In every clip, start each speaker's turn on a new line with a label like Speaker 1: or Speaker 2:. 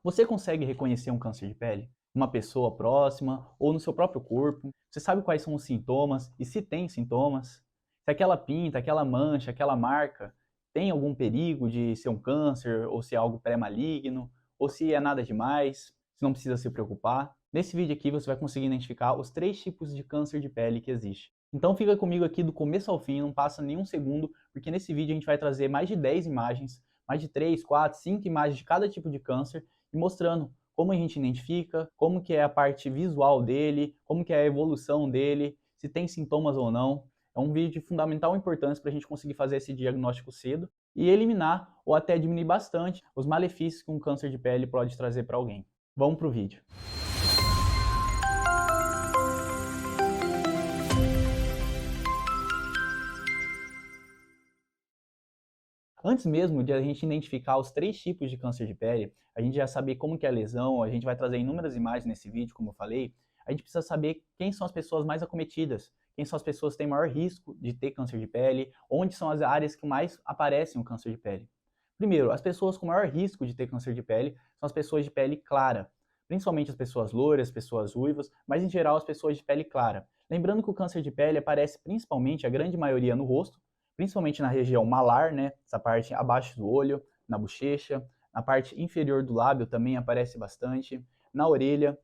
Speaker 1: Você consegue reconhecer um câncer de pele? Uma pessoa próxima ou no seu próprio corpo? Você sabe quais são os sintomas e se tem sintomas? Se aquela pinta, aquela mancha, aquela marca tem algum perigo de ser um câncer ou se é algo pré-maligno ou se é nada demais, se não precisa se preocupar? Nesse vídeo aqui você vai conseguir identificar os 3 tipos de câncer de pele que existe. Então fica comigo aqui do começo ao fim, não passa nenhum segundo, porque nesse vídeo a gente vai trazer mais de 10 imagens, mais de 3, 4, 5 imagens de cada tipo de câncer e mostrando como a gente identifica, como que é a parte visual dele, como que é a evolução dele, se tem sintomas ou não. É um vídeo de fundamental importância para a gente conseguir fazer esse diagnóstico cedo e eliminar ou até diminuir bastante os malefícios que um câncer de pele pode trazer para alguém. Vamos para o vídeo. Antes mesmo de a gente identificar os 3 tipos de câncer de pele, a gente já saber como que é a lesão, a gente vai trazer inúmeras imagens nesse vídeo, como eu falei, a gente precisa saber quem são as pessoas mais acometidas, quem são as pessoas que têm maior risco de ter câncer de pele, onde são as áreas que mais aparecem o câncer de pele. Primeiro, as pessoas com maior risco de ter câncer de pele são as pessoas de pele clara, principalmente as pessoas loiras, as pessoas ruivas, mas em geral as pessoas de pele clara. Lembrando que o câncer de pele aparece principalmente, a grande maioria, no rosto, principalmente na região malar, né? Essa parte abaixo do olho, na bochecha, na parte inferior do lábio também aparece bastante, na orelha,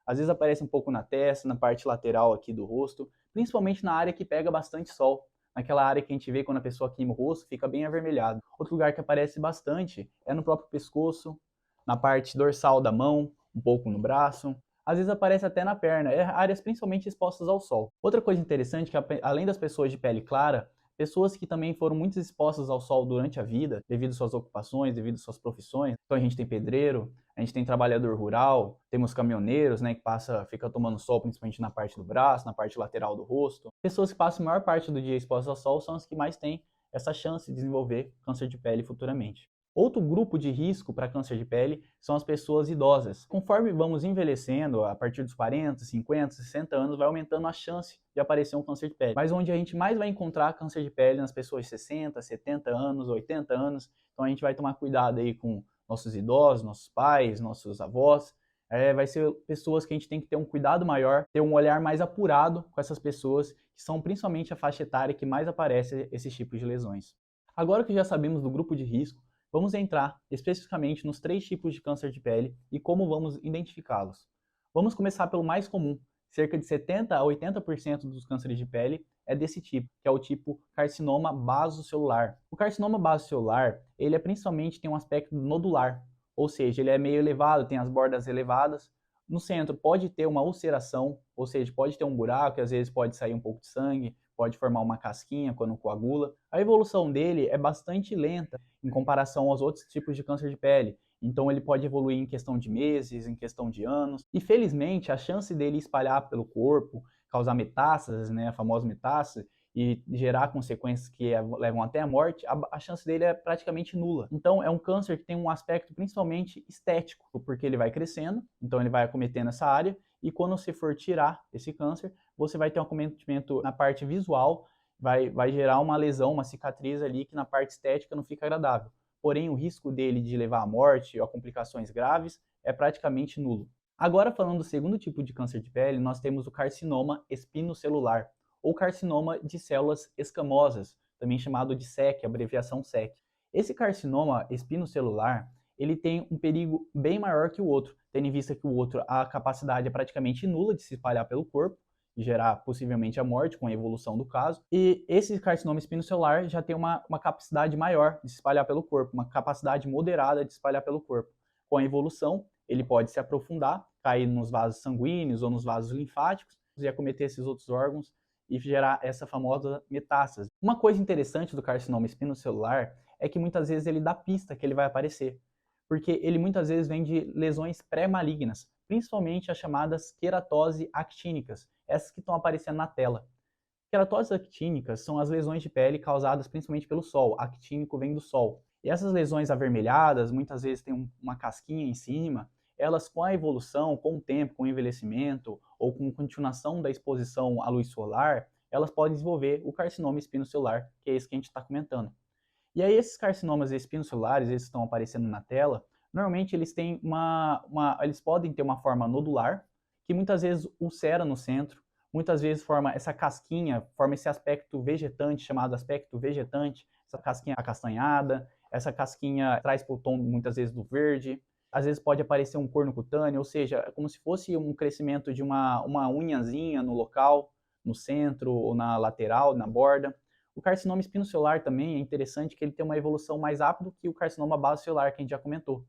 Speaker 1: às vezes aparece um pouco na testa, na parte lateral aqui do rosto, principalmente na área que pega bastante sol, naquela área que a gente vê quando a pessoa queima o rosto, fica bem avermelhado. Outro lugar que aparece bastante é no próprio pescoço, na parte dorsal da mão, um pouco no braço, às vezes aparece até na perna, áreas principalmente expostas ao sol. Outra coisa interessante é que além das pessoas de pele clara, pessoas que também foram muito expostas ao sol durante a vida, devido às suas ocupações, devido às suas profissões. Então a gente tem pedreiro, a gente tem trabalhador rural, temos caminhoneiros, né, que fica tomando sol principalmente na parte do braço, na parte lateral do rosto. Pessoas que passam a maior parte do dia expostas ao sol são as que mais têm essa chance de desenvolver câncer de pele futuramente. Outro grupo de risco para câncer de pele são as pessoas idosas. Conforme vamos envelhecendo, a partir dos 40, 50, 60 anos, vai aumentando a chance de aparecer um câncer de pele. Mas onde a gente mais vai encontrar câncer de pele nas pessoas de 60, 70 anos, 80 anos. Então a gente vai tomar cuidado aí com nossos idosos, nossos pais, nossos avós. Vai ser pessoas que a gente tem que ter um cuidado maior, ter um olhar mais apurado com essas pessoas, que são principalmente a faixa etária que mais aparece esses tipos de lesões. Agora que já sabemos do grupo de risco, vamos entrar especificamente nos 3 tipos de câncer de pele e como vamos identificá-los. Vamos começar pelo mais comum. Cerca de 70 a 80% dos cânceres de pele é desse tipo, que é o tipo carcinoma basocelular. O carcinoma basocelular, ele principalmente tem um aspecto nodular, ou seja, ele é meio elevado, tem as bordas elevadas. No centro pode ter uma ulceração, ou seja, pode ter um buraco, e às vezes pode sair um pouco de sangue, pode formar uma casquinha quando coagula. A evolução dele é bastante lenta em comparação aos outros tipos de câncer de pele. Então ele pode evoluir em questão de meses, em questão de anos. E felizmente a chance dele espalhar pelo corpo, causar metástases, né, a famosa metástase, e gerar consequências que levam até a morte, a chance dele é praticamente nula. Então é um câncer que tem um aspecto principalmente estético, porque ele vai crescendo, então ele vai acometendo essa área, e quando você for tirar esse câncer, você vai ter um acometimento na parte visual, vai gerar uma lesão, uma cicatriz ali que na parte estética não fica agradável. Porém, o risco dele de levar à morte ou a complicações graves é praticamente nulo. Agora, falando do segundo tipo de câncer de pele, nós temos o carcinoma espinocelular, ou carcinoma de células escamosas, também chamado de SEC, abreviação SEC. Esse carcinoma espinocelular, ele tem um perigo bem maior que o outro, tendo em vista que o outro, a capacidade é praticamente nula de se espalhar pelo corpo, e gerar possivelmente a morte com a evolução do caso. E esse carcinoma espinocelular já tem uma capacidade maior de se espalhar pelo corpo, uma capacidade moderada de se espalhar pelo corpo. Com a evolução, ele pode se aprofundar, cair nos vasos sanguíneos ou nos vasos linfáticos e acometer esses outros órgãos e gerar essa famosa metástase. Uma coisa interessante do carcinoma espinocelular é que muitas vezes ele dá pista que ele vai aparecer, porque ele muitas vezes vem de lesões pré-malignas, principalmente as chamadas queratose actínicas, essas que estão aparecendo na tela. Queratoses actínicas são as lesões de pele causadas principalmente pelo sol. Actínico vem do sol. E essas lesões avermelhadas, muitas vezes tem uma casquinha em cima, elas com a evolução, com o tempo, com o envelhecimento ou com continuação da exposição à luz solar, elas podem desenvolver o carcinoma espinocelular, que é esse que a gente está comentando. E aí esses carcinomas espinocelulares, esses estão aparecendo na tela, Normalmente eles têm eles podem ter uma forma nodular, que muitas vezes ulcera no centro, muitas vezes forma essa casquinha, forma esse aspecto vegetante, chamado aspecto vegetante, essa casquinha acastanhada, essa casquinha traz para o tom muitas vezes do verde, às vezes pode aparecer um corno cutâneo, ou seja, é como se fosse um crescimento de uma unhazinha no local, no centro ou na lateral, na borda. O carcinoma espinocelular também é interessante que ele tem uma evolução mais rápida que o carcinoma basocelular, que a gente já comentou.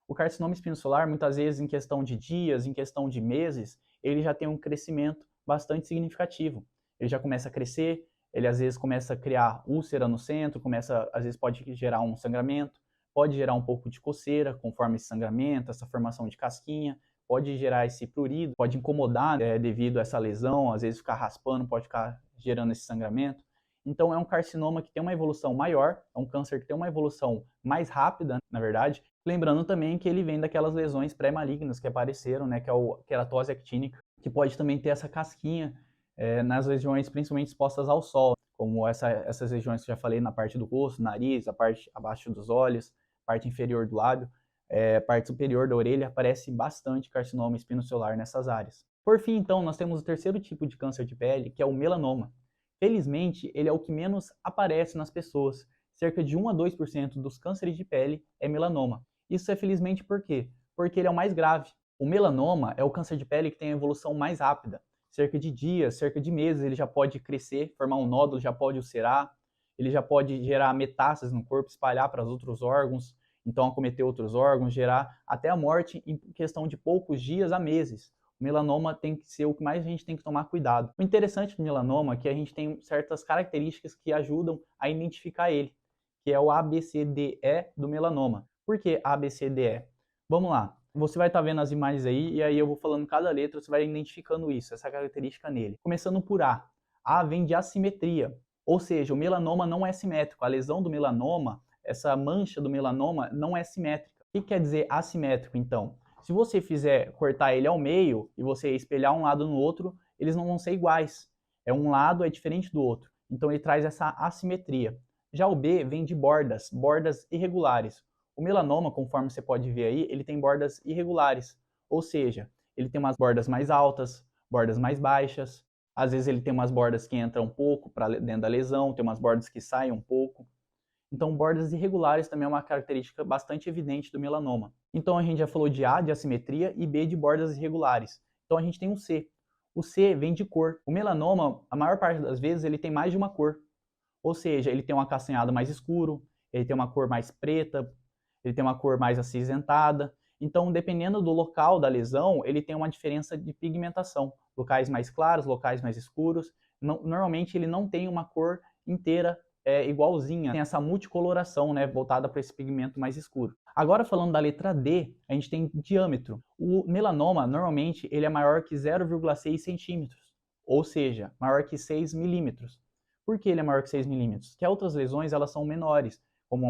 Speaker 1: O carcinoma espinocelular, muitas vezes, em questão de dias, em questão de meses, ele já tem um crescimento bastante significativo. Ele já começa a crescer, ele às vezes começa a criar úlcera no centro, às vezes pode gerar um sangramento, pode gerar um pouco de coceira conforme esse sangramento, essa formação de casquinha, pode gerar esse prurido, pode incomodar devido a essa lesão, às vezes ficar raspando, pode ficar gerando esse sangramento. Então é um carcinoma que tem uma evolução maior, é um câncer que tem uma evolução mais rápida, na verdade. Lembrando também que ele vem daquelas lesões pré-malignas que apareceram, né, que é a queratose actínica, que pode também ter essa casquinha nas regiões principalmente expostas ao sol, como essas regiões que eu já falei na parte do rosto, nariz, a parte abaixo dos olhos, parte inferior do lábio, parte superior da orelha, aparece bastante carcinoma espinocelular nessas áreas. Por fim, então, nós temos o terceiro tipo de câncer de pele, que é o melanoma. Felizmente, ele é o que menos aparece nas pessoas. Cerca de 1 a 2% dos cânceres de pele é melanoma. Isso é felizmente por quê? Porque ele é o mais grave. O melanoma é o câncer de pele que tem a evolução mais rápida. Cerca de dias, cerca de meses, ele já pode crescer, formar um nódulo, já pode ulcerar, ele já pode gerar metástases no corpo, espalhar para os outros órgãos, então acometer outros órgãos, gerar até a morte em questão de poucos dias a meses. O melanoma tem que ser o que mais a gente tem que tomar cuidado. O interessante do melanoma é que a gente tem certas características que ajudam a identificar ele, que é o ABCDE do melanoma. Por que ABCDE? Vamos lá. Você vai estar vendo as imagens aí, e aí eu vou falando cada letra, você vai identificando isso, essa característica nele. Começando por A. A vem de assimetria, ou seja, o melanoma não é simétrico. A lesão do melanoma, essa mancha do melanoma, não é simétrica. O que quer dizer assimétrico, então? Se você fizer cortar ele ao meio e você espelhar um lado no outro, eles não vão ser iguais. Um lado é diferente do outro. Então ele traz essa assimetria. Já o B vem de bordas, bordas irregulares. O melanoma, conforme você pode ver aí, ele tem bordas irregulares. Ou seja, ele tem umas bordas mais altas, bordas mais baixas. Às vezes ele tem umas bordas que entram um pouco para dentro da lesão, tem umas bordas que saem um pouco. Então, bordas irregulares também é uma característica bastante evidente do melanoma. Então, a gente já falou de A, de assimetria, e B, de bordas irregulares. Então, a gente tem o C. O C vem de cor. O melanoma, a maior parte das vezes, ele tem mais de uma cor. Ou seja, ele tem um acastanhado mais escuro, ele tem uma cor mais preta, ele tem uma cor mais acinzentada. Então, dependendo do local da lesão, ele tem uma diferença de pigmentação. Locais mais claros, locais mais escuros. Normalmente, ele não tem uma cor inteira igualzinha, tem essa multicoloração, né, voltada para esse pigmento mais escuro. Agora falando da letra D, a gente tem diâmetro. O melanoma, normalmente, ele é maior que 0,6 centímetros, ou seja, maior que 6 milímetros. Por que ele é maior que 6 milímetros? Porque outras lesões, elas são menores, como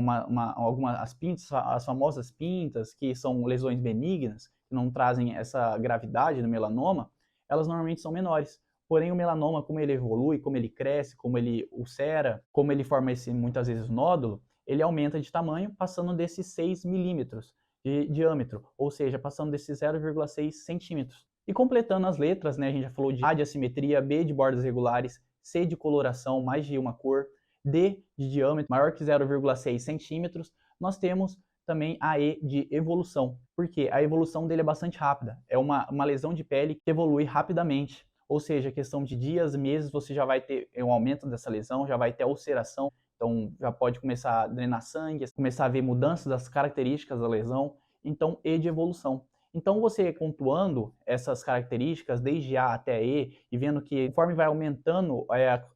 Speaker 1: as pintas, as famosas pintas, que são lesões benignas, que não trazem essa gravidade do melanoma, elas normalmente são menores. Porém, o melanoma, como ele evolui, como ele cresce, como ele ulcera, como ele forma muitas vezes nódulo, ele aumenta de tamanho, passando desses 6 milímetros de diâmetro, ou seja, passando desses 0,6 centímetros. E completando as letras, né, a gente já falou de A de assimetria, B de bordas regulares, C de coloração, mais de uma cor, D de diâmetro, maior que 0,6 centímetros, nós temos também a E de evolução, porque a evolução dele é bastante rápida, é uma lesão de pele que evolui rapidamente. Ou seja, questão de dias, meses, você já vai ter um aumento dessa lesão, já vai ter a ulceração, então já pode começar a drenar sangue, começar a ver mudanças das características da lesão, então E de evolução. Então você pontuando essas características desde A até E e vendo que conforme vai aumentando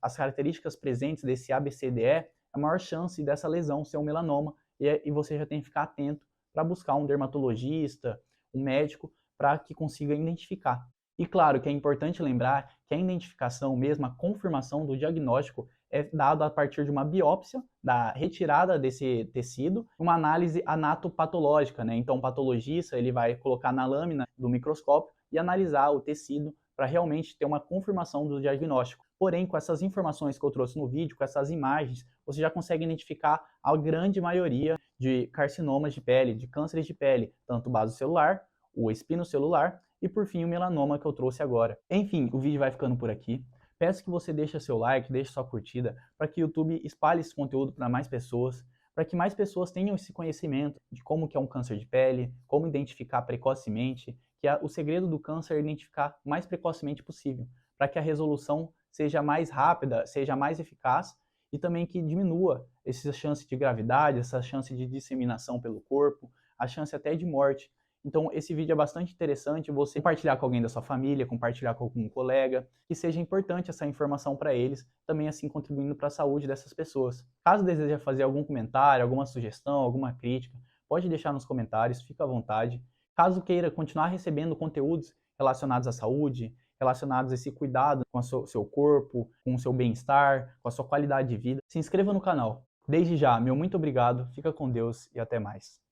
Speaker 1: as características presentes desse ABCDE, a maior chance dessa lesão ser um melanoma e você já tem que ficar atento para buscar um dermatologista, um médico, para que consiga identificar. E claro que é importante lembrar que a identificação mesmo, a confirmação do diagnóstico é dada a partir de uma biópsia, da retirada desse tecido, uma análise anatopatológica, né? Então o patologista ele vai colocar na lâmina do microscópio e analisar o tecido para realmente ter uma confirmação do diagnóstico. Porém, com essas informações que eu trouxe no vídeo, com essas imagens, você já consegue identificar a grande maioria de carcinomas de pele, de cânceres de pele, tanto basocelular, o espinocelular e por fim o melanoma que eu trouxe agora. Enfim, o vídeo vai ficando por aqui. Peço que você deixe seu like, deixe sua curtida, para que o YouTube espalhe esse conteúdo para mais pessoas, para que mais pessoas tenham esse conhecimento de como que é um câncer de pele, como identificar precocemente, que o segredo do câncer é identificar o mais precocemente possível, para que a resolução seja mais rápida, seja mais eficaz e também que diminua essa chance de gravidade, essa chance de disseminação pelo corpo, a chance até de morte. Então, esse vídeo é bastante interessante, você compartilhar com alguém da sua família, compartilhar com algum colega, que seja importante essa informação para eles, também assim contribuindo para a saúde dessas pessoas. Caso deseje fazer algum comentário, alguma sugestão, alguma crítica, pode deixar nos comentários, fica à vontade. Caso queira continuar recebendo conteúdos relacionados à saúde, relacionados a esse cuidado com o seu corpo, com o seu bem-estar, com a sua qualidade de vida, se inscreva no canal. Desde já, meu muito obrigado, fica com Deus e até mais.